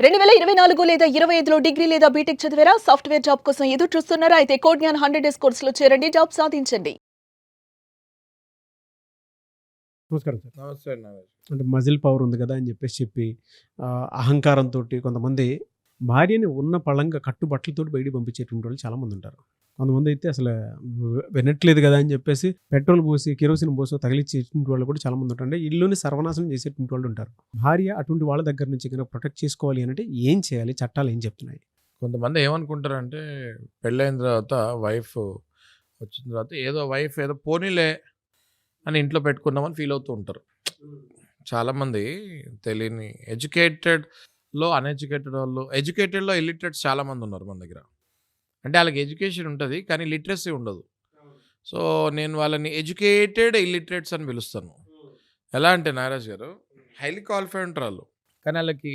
2024 లేదా 25లో డిగ్రీ లేదా బీటెక్ చదివారా? సాఫ్ట్‌వేర్ జాబ్ కోసం ఎదురు చూస్తున్నారా? అయితే కోడ్‌జ్ఞాన్ 100 డేస్ కోర్సులో చేరండి. జాబ్ సాధించండి. నమస్కారం సార్. నమస్తే అండి. అంటే మజిల్ పవర్ ఉంది కదా అని చెప్పి అహంకారంతోటి కొంతమంది భార్యని ఉన్న పళంగా కట్టుబట్టలతోటి బయటికి పంపించేటువంటి వాళ్ళు చాలామంది ఉంటారు. కొంతమంది అయితే అసలు వినట్లేదు కదా అని చెప్పేసి పెట్రోల్ పోసి, కెరోసిన్ పోసి తగిలిచ్చేటువంటి వాళ్ళు కూడా చాలామంది ఉంటారు. అంటే ఇల్లుని సర్వనాశనం చేసేటువంటి వాళ్ళు ఉంటారు. భార్య అటువంటి వాళ్ళ దగ్గర నుంచి కనుక ప్రొటెక్ట్ చేసుకోవాలి అంటే ఏం చేయాలి? చట్టాలు ఏం చెప్తున్నాయి? కొంతమంది ఏమనుకుంటారంటే పెళ్ళైన తర్వాత వైఫ్ వచ్చిన తర్వాత ఏదో పోనీలే అని ఇంట్లో పెట్టుకున్నామని ఫీల్ అవుతూ ఉంటారు. చాలామంది తెలియని ఎడ్యుకేటెడ్లో అన్ఎడ్యుకేటెడ్ వాళ్ళు, ఎడ్యుకేటెడ్లో ఇల్లిటరేట్స్ చాలామంది ఉన్నారు మన దగ్గర. అంటే వాళ్ళకి ఎడ్యుకేషన్ ఉంటుంది కానీ లిటరసీ ఉండదు. సో నేను వాళ్ళని ఎడ్యుకేటెడ్ ఇల్లిటరేట్స్ అని పిలుస్తాను. ఎలా అంటే నాగరాజ్ గారు హైలీ క్వాలిఫైడ్ ఉంటారు వాళ్ళు, కానీ వాళ్ళకి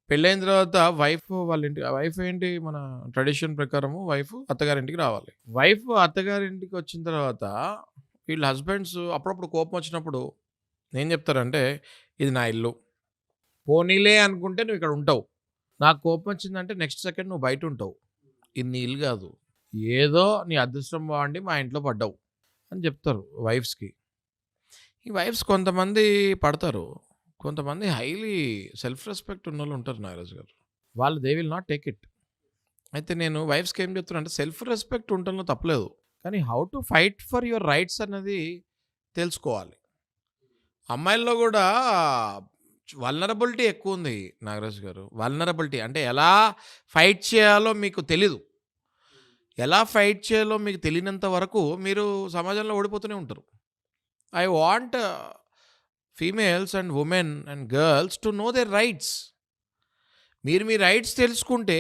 పెళ్ళైన తర్వాత వైఫ్ ఏంటి, మన ట్రెడిషన్ ప్రకారము వైఫ్ అత్తగారింటికి రావాలి. వైఫ్ అత్తగారింటికి వచ్చిన తర్వాత వీళ్ళ హస్బెండ్స్ అప్పుడప్పుడు కోపం వచ్చినప్పుడు ఏం చెప్తారంటే, ఇది నా ఇల్లు, పోనీలే అనుకుంటే నువ్వు ఇక్కడ ఉంటావు, నాకు కోపం వచ్చిందంటే నెక్స్ట్ సెకండ్ నువ్వు బయట ఉంటావు, ఇది నీ ఇల్లు కాదు, ఏదో నీ అదృష్టం బాగుండి మా ఇంట్లో పడ్డావు అని చెప్తారు వైఫ్స్కి. ఈ వైఫ్స్ కొంతమంది పడతారు, కొంతమంది హైలీ సెల్ఫ్ రెస్పెక్ట్ ఉన్న వాళ్ళు ఉంటారు నాగరాజు గారు, వాళ్ళు they will not take it. అయితే నేను వైఫ్స్కి ఏం చెప్తున్నా అంటే, సెల్ఫ్ రెస్పెక్ట్ ఉండడంలో తప్పలేదు, కానీ how to fight for your rights అన్నది తెలుసుకోవాలి. అమ్మాయిల్లో కూడా వల్నరబిలిటీ ఎక్కువ ఉంది నాగరాజు గారు. వల్నరబిలిటీ అంటే ఎలా ఫైట్ చేయాలో మీకు తెలీదు. ఎలా ఫైట్ చేయాలో మీకు తెలియనంత వరకు మీరు సమాజంలో ఓడిపోతూనే ఉంటారు. I want females and women and girls to know there rights. మీరు మీ రైట్స్ తెలుసుకుంటే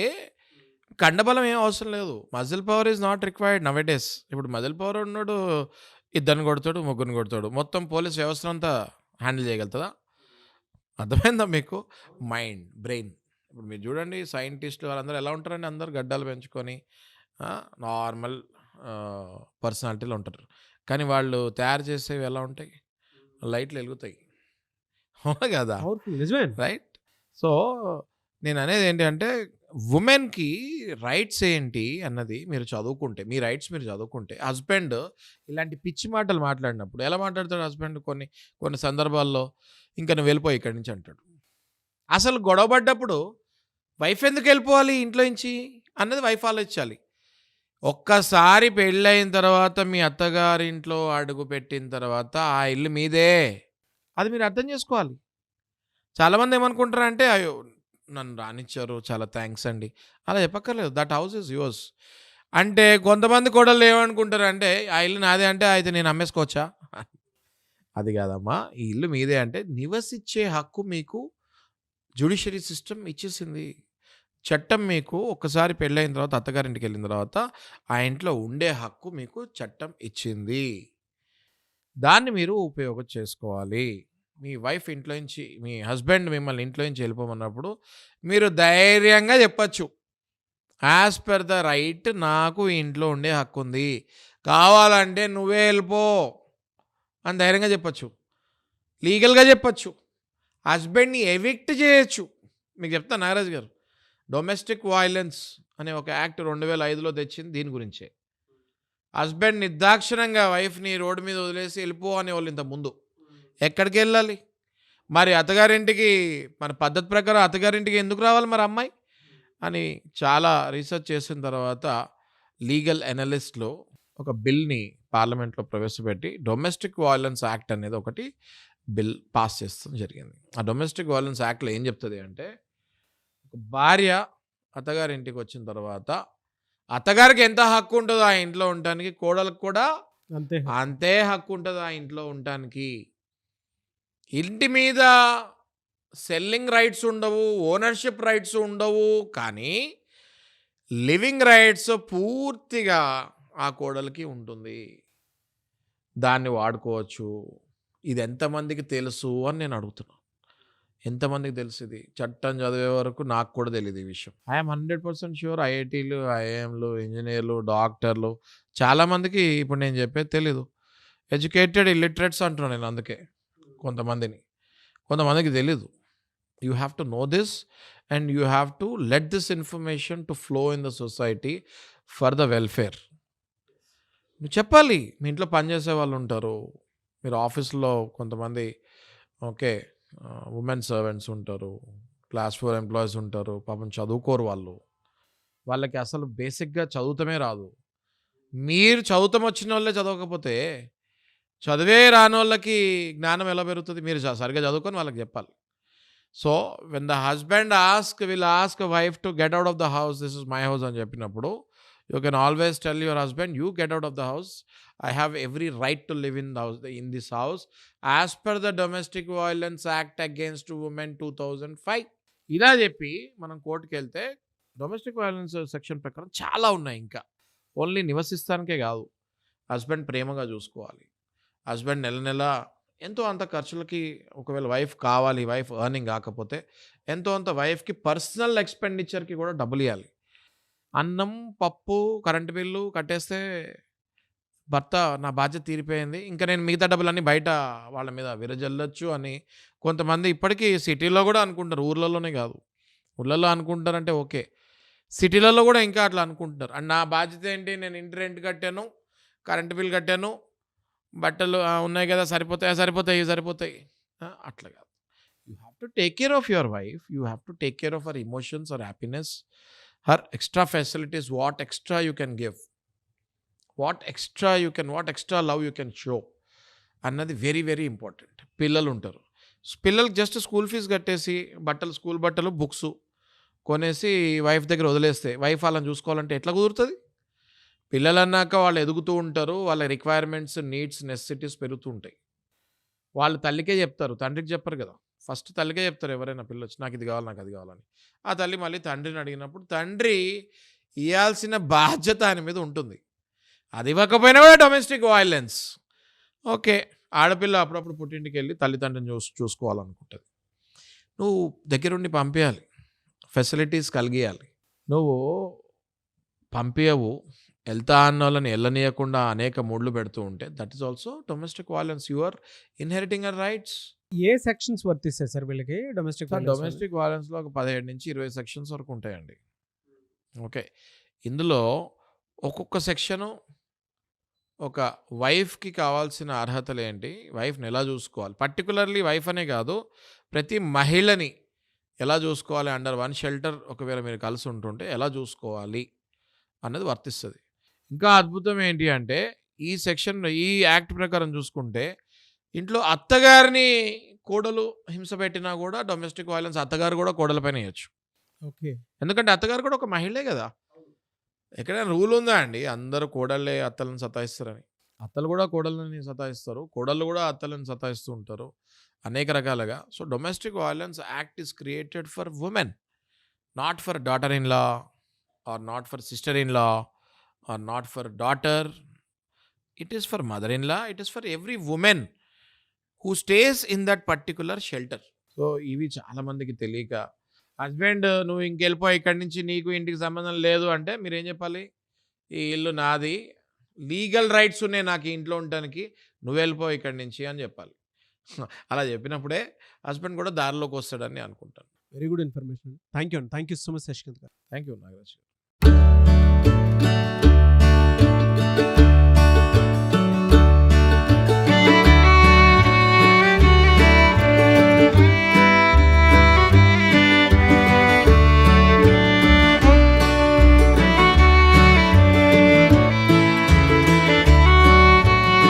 కండబలం ఏం అవసరం లేదు. Muscle power is not required now days. ఇప్పుడు మజిల్ పవర్ ఉన్నాడు, ఇద్దరిని కొడతాడు, ముగ్గురిని కొడతాడు, మొత్తం పోలీస్ వ్యవస్థ అంతా హ్యాండిల్ చేయగలుగుతుందా? అర్థమైందా మీకు? Mind, brain. ఇప్పుడు మీరు చూడండి సైంటిస్టులు వాళ్ళందరూ ఎలా ఉంటారండి, అందరూ గడ్డాలు పెంచుకొని నార్మల్ పర్సనాలిటీలో ఉంటారు, కానీ వాళ్ళు తయారు చేసేవి ఎలా ఉంటాయి, లైట్లు వెలుగుతాయి, అవునా కదా? నిజమే. రైట్. సో నేను అనేది ఏంటి అంటే, ఉమెన్కి రైట్స్ ఏంటి అన్నది మీరు చదువుకుంటే, మీ రైట్స్ మీరు చదువుకుంటే, హస్బెండ్ ఇలాంటి పిచ్చి మాటలు మాట్లాడినప్పుడు ఎలా మాట్లాడతాడు హస్బెండ్, కొన్ని సందర్భాల్లో ఇంకా నువ్వు వెళ్ళిపోయి ఇక్కడి నుంచి అంటాడు. అసలు గొడవపడ్డప్పుడు వైఫ్ ఎందుకు వెళ్ళిపోవాలి ఇంట్లో నుంచి అన్నది వైఫ్ ఆలోచించాలి. ఒక్కసారి పెళ్ళైన తర్వాత మీ అత్తగారింట్లో అడుగు పెట్టిన తర్వాత ఆ ఇల్లు మీదే, అది మీరు అర్థం చేసుకోవాలి. చాలామంది ఏమనుకుంటారంటే, అయ్యో నన్ను రానిచ్చారు చాలా థ్యాంక్స్ అండి, అలా చెప్పక్కర్లేదు. That house is yours. అంటే కొంతమంది కోడళ్ళు ఏమనుకుంటారంటే, ఆ ఇల్లు నాదే అంటే అయితే నేను అమ్మేసుకోవచ్చా? అది కాదమ్మా, ఈ ఇల్లు మీదే అంటే నివసించే హక్కు మీకు జ్యుడిషియరీ సిస్టమ్ ఇచ్చేసింది. చట్టం మీకు ఒక్కసారి పెళ్ళైన తర్వాత అత్తగారింటికి వెళ్ళిన తర్వాత ఆ ఇంట్లో ఉండే హక్కు మీకు చట్టం ఇచ్చింది. దాన్ని మీరు ఉపయోగం చేసుకోవాలి. మీ వైఫ్ ఇంట్లో నుంచి, మీ హస్బెండ్ మిమ్మల్ని ఇంట్లో నుంచి వెళ్ళిపోమన్నప్పుడు మీరు ధైర్యంగా చెప్పచ్చు, యాజ్ పర్ ద రైట్ నాకు ఇంట్లో ఉండే హక్కు ఉంది, కావాలంటే నువ్వే వెళ్ళిపో అని ధైర్యంగా చెప్పచ్చు, లీగల్గా చెప్పచ్చు. హస్బెండ్ని ఎవిక్ట్ చేయొచ్చు. మీకు చెప్తాను నాగరాజు గారు, డొమెస్టిక్ వైలెన్స్ అనే ఒక యాక్ట్ 2005లో తెచ్చింది దీని గురించే. హస్బెండ్ నిర్దాక్షిణంగా వైఫ్ని రోడ్డు మీద వదిలేసి వెళ్ళిపో అనేవాళ్ళు ఇంత ముందు. ఎక్కడికి వెళ్ళాలి మరి? అత్తగారింటికి మన పద్ధతి ప్రకారం అత్తగారింటికి ఎందుకు రావాలి మరి అమ్మాయి అని చాలా రీసెర్చ్ చేసిన తర్వాత లీగల్ అనలిస్ట్లో ఒక బిల్ని పార్లమెంట్లో ప్రవేశపెట్టి డొమెస్టిక్ వైలెన్స్ యాక్ట్ అనేది ఒకటి బిల్ పాస్ చేస్తాం జరిగింది. ఆ డొమెస్టిక్ వైలెన్స్ యాక్ట్లో ఏం చెప్తుంది అంటే, ఒక భార్య అత్తగారింటికి వచ్చిన తర్వాత అత్తగారికి ఎంత హక్కు ఉంటుందో ఆ ఇంట్లో ఉండటానికి, కోడలకు కూడా అంతే హక్కు ఉంటుంది ఆ ఇంట్లో ఉండటానికి. ఇంటి మీద సెల్లింగ్ రైట్స్ ఉండవు, ఓనర్షిప్ రైట్స్ ఉండవు, కానీ లివింగ్ రైట్స్ పూర్తిగా ఆ కోడలికి ఉంటుంది. దాన్ని వాడుకోవచ్చు. ఇది ఎంతమందికి తెలుసు అని నేను అడుగుతున్నాను. ఎంతమందికి తెలుసు? ఇది చట్టం చదివే వరకు నాకు కూడా తెలియదు ఈ విషయం. ఐఎమ్ 100% ష్యూర్ ఐఐటీలు, ఐఐఎంలు, ఇంజనీర్లు, డాక్టర్లు చాలామందికి ఇప్పుడు నేను చెప్పేది తెలీదు. ఎడ్యుకేటెడ్ ఇల్లిటరేట్స్ అంటున్నాను నేను, అందుకే కొంతమందికి తెలీదు. You have to know this and you have to let this information to flow in the society for the welfare. నువ్వు చెప్పాలి. మీ ఇంట్లో పనిచేసే వాళ్ళు ఉంటారు, మీరు ఆఫీస్లో కొంతమంది ఓకే ఉమెన్ సర్వెంట్స్ ఉంటారు, క్లాస్ 4 ఎంప్లాయీస్ ఉంటారు, పాపం చదువుకోరు వాళ్ళు, వాళ్ళకి అసలు బేసిక్గా చదువుతమే రాదు. మీరు చదువుతాం వచ్చిన వాళ్ళే చదవకపోతే చదివే రాని వాళ్ళకి జ్ఞానం ఎలా పెరుగుతుంది? మీరు సరిగ్గా చదువుకొని వాళ్ళకి చెప్పాలి. So when the husband will ask wife to get out of the house, this is my house అని చెప్పినప్పుడు you can always tell your husband, you get out of the house, I have every right to live in this house as per the domestic violence act against women 2005. ఇలా చెప్పి మనం కోర్టుకి వెళ్తే domestic violence section ప్రకారం చాలా ఉన్నాయి. ఇంకా only నివసిస్తానికే కాదు, హస్బెండ్ ప్రేమగా చూసుకోవాలి, హస్బెండ్ నెల నెల ఎంతో అంత ఖర్చులకి, ఒకవేళ వైఫ్ కావాలి, వైఫ్ ఎర్నింగ్ కాకపోతే ఎంతో అంత వైఫ్కి పర్సనల్ ఎక్స్పెండిచర్కి కూడా డబ్బులు ఇవ్వాలి. అన్నం, పప్పు, కరెంటు బిల్లు కట్టేస్తే భర్త నా బాధ్యత తీరిపోయింది, ఇంకా నేను మిగతా డబ్బులన్నీ బయట వాళ్ళ మీద విరజల్లొచ్చు అని కొంతమంది ఇప్పటికీ సిటీలో కూడా అనుకుంటారు, ఊర్లలోనే కాదు. ఊర్లలో అనుకుంటారంటే ఓకే, సిటీలలో కూడా ఇంకా అట్లా అనుకుంటున్నారు. అండ్ నా బాధ్యత ఏంటి, నేను ఇంటి రెంట్ కట్టాను, కరెంటు బిల్ కట్టాను, బట్టలు ఉన్నాయి కదా, సరిపోతాయి అట్లా కాదు. You have to take care of your wife, you have to take care of her emotions, her happiness, her extra facilities, what extra you can give, what extra love you can show అన్నది very very important. పిల్లలు ఉంటారు, పిల్లలకి just school fee కట్టేసి school బట్టలు, books కొనేసి wife దగ్గర వదిలేస్తే wife వాళ్ళని చూసుకోవాలంటే ఎట్లా కుదురుతుంది? పిల్లలు అన్నాక వాళ్ళు ఎదుగుతూ ఉంటారు, వాళ్ళ రిక్వైర్మెంట్స్, నీడ్స్, నెసెసిటీస్ పెరుగుతూ ఉంటాయి. వాళ్ళు తల్లికే చెప్తారు, తండ్రికి చెప్పరు కదా. ఫస్ట్ తల్లికే చెప్తారు ఎవరైనా పిల్లలు వచ్చి, నాకు ఇది కావాలి, నాకు అది కావాలని. ఆ తల్లి మళ్ళీ తండ్రిని అడిగినప్పుడు తండ్రి ఇవ్వాల్సిన బాధ్యత ఆయన మీద ఉంటుంది. అది ఇవ్వకపోయినా కూడా డొమెస్టిక్ వైలెన్స్. ఓకే, ఆడపిల్ల అప్పుడప్పుడు పుట్టింటికి వెళ్ళి తల్లిదండ్రిని చూసుకోవాలనుకుంటుంది. నువ్వు దగ్గరుండి పంపించాలి, ఫెసిలిటీస్ కలిగియాలి. నువ్వు పంపించవు, వెళ్తా అన్న వాళ్ళని వెళ్ళనీయకుండా అనేక మూడ్లు పెడుతూ ఉంటే that is also domestic violence. You are inheriting your rights. ఏ సెక్షన్స్ వర్తిస్తాయి సార్ వీళ్ళకి డొమెస్టిక్ డొమెస్టిక్ వైలెన్స్లో ఒక 17 నుంచి 20 సెక్షన్స్ వరకు ఉంటాయండి. ఓకే, ఇందులో ఒక్కొక్క సెక్షను ఒక వైఫ్కి కావాల్సిన అర్హతలు ఏంటి, వైఫ్ని ఎలా చూసుకోవాలి, పర్టికులర్లీ వైఫ్ అనే కాదు ప్రతి మహిళని ఎలా చూసుకోవాలి, అండర్ వన్ షెల్టర్ ఒకవేళ మీరు కలిసి ఉంటుంటే ఎలా చూసుకోవాలి అన్నది వర్తిస్తుంది. ఇంకా అద్భుతం ఏంటి అంటే ఈ సెక్షన్, ఈ యాక్ట్ ప్రకారం చూసుకుంటే ఇంట్లో అత్తగారిని కోడలు హింస పెట్టినా కూడా డొమెస్టిక్ వైలెన్స్ అత్తగారు కూడా కోడల పైన వేయచ్చు. ఓకే, ఎందుకంటే అత్తగారు కూడా ఒక మహిళే కదా. ఎక్కడైనా రూల్ ఉందా అండి అందరూ కోడళ్ళే అత్తలను సతాయిస్తారని? అత్తలు కూడా కోడళ్ళని సతాయిస్తారు, కోడళ్ళు కూడా అత్తలను సతాయిస్తూ ఉంటారు అనేక రకాలుగా. So domestic violence act is created for women, not for daughter in law or not for sister in law or not for daughter. It is for mother in law, it is for every women who stays in that particular shelter. So ఇవి చాలామందికి తెలియక husband నువ్వు ఇంకెళ్ళిపో ఇక్కడి నుంచి, నీకు ఇంటికి సంబంధం లేదు అంటే మీరేం చెప్పాలి? ఈ ఇల్లు నాది, లీగల్ రైట్స్ ఉన్నాయి నాకు ఈ ఇంట్లో ఉండడానికి, నువ్వు వెళ్ళిపో ఇక్కడి నుంచి అని చెప్పాలి. అలా చెప్పినప్పుడే హస్బెండ్ కూడా దారిలోకి వస్తాడని అనుకుంటాను. Very good information. Thank you so much Shashikant గారు. థ్యాంక్ యూ నాగరాజ్ గారు.